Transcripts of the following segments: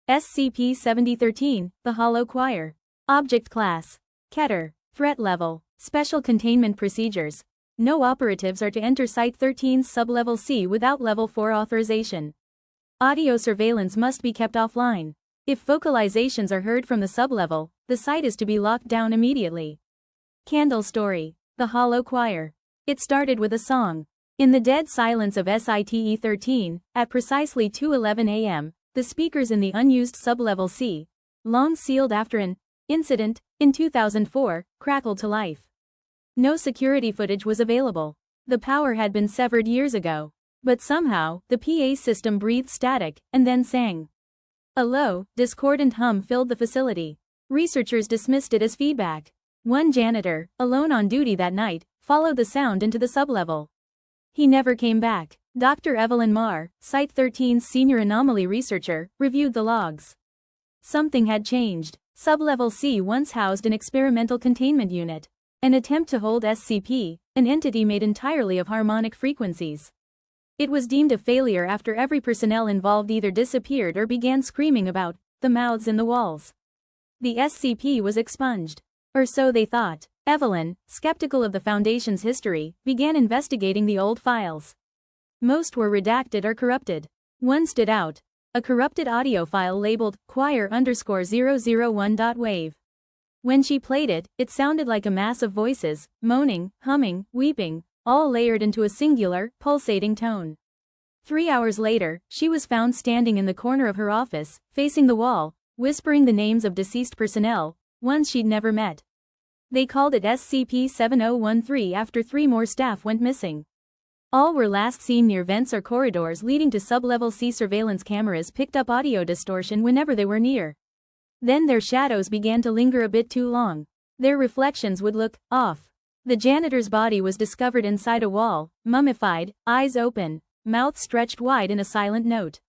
SCP-7013, the Hollow Choir. Object Class: Keter. Threat Level: Special Containment Procedures. No operatives are to enter Site-13's Sublevel C without Level 4 authorization. Audio surveillance must be kept offline. If vocalizations are heard from the sublevel, the site is to be locked down immediately. Candle Story: The Hollow Choir. It started with a song. In the dead silence of Site-13, at precisely 2:11 a.m., the speakers in the unused sublevel C, long sealed after an incident in 2004, crackled to life. No security footage was available. The power had been severed years ago. But somehow, the PA system breathed static, and then sang. A low, discordant hum filled the facility. Researchers dismissed it as feedback. One janitor, alone on duty that night, followed the sound into the sublevel. He never came back. Dr. Evelyn Marr, Site-13's senior anomaly researcher, reviewed the logs. Something had changed. Sublevel C once housed an experimental containment unit. An attempt to hold SCP, an entity made entirely of harmonic frequencies. It was deemed a failure after every personnel involved either disappeared or began screaming about the mouths in the walls. The SCP was expunged. Or so they thought. Evelyn, skeptical of the Foundation's history, began investigating the old files. Most were redacted or corrupted. One stood out. A corrupted audio file labeled choir_001.wave. When she played it, it sounded like a mass of voices, moaning, humming, weeping, all layered into a singular, pulsating tone. 3 hours later, she was found standing in the corner of her office, facing the wall, whispering the names of deceased personnel, ones she'd never met. They called it SCP-7013 after 3 more staff went missing. All were last seen near vents or corridors leading to sublevel C. Surveillance cameras picked up audio distortion whenever they were near. Then their shadows began to linger a bit too long. Their reflections would look off. The janitor's body was discovered inside a wall, mummified, eyes open, mouth stretched wide in a silent note.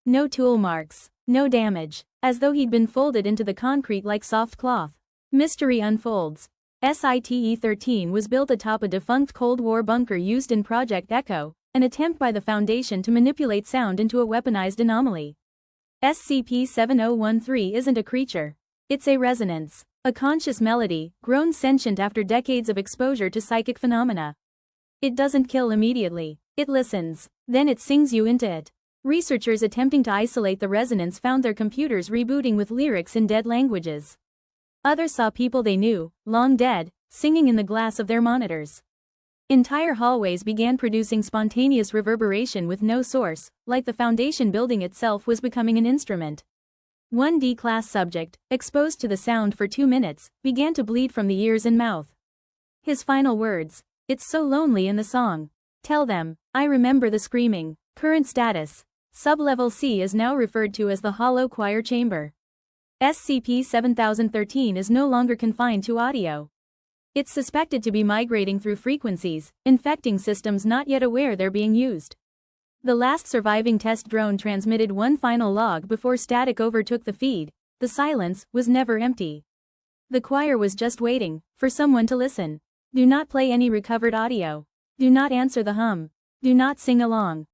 No tool marks, no damage, as though he'd been folded into the concrete like soft cloth. Mystery unfolds. Site-13 was built atop a defunct Cold War bunker used in Project Echo, an attempt by the Foundation to manipulate sound into a weaponized anomaly. SCP-7013 isn't a creature. It's a resonance. A conscious melody, grown sentient after decades of exposure to psychic phenomena. It doesn't kill immediately. It listens. Then it sings you into it. Researchers attempting to isolate the resonance found their computers rebooting with lyrics in dead languages. Others saw people they knew, long dead, singing in the glass of their monitors. Entire hallways began producing spontaneous reverberation with no source, like the Foundation building itself was becoming an instrument. One D-class subject, exposed to the sound for 2 minutes, began to bleed from the ears and mouth. His final words: "It's so lonely in the song. Tell them, I remember the screaming." Current status: Sublevel C is now referred to as the Hollow Choir Chamber. SCP-7013 is no longer confined to audio. It's suspected to be migrating through frequencies, infecting systems not yet aware they're being used. The last surviving test drone transmitted one final log before static overtook the feed. The silence was never empty. The choir was just waiting for someone to listen. Do not play any recovered audio. Do not answer the hum. Do not sing along.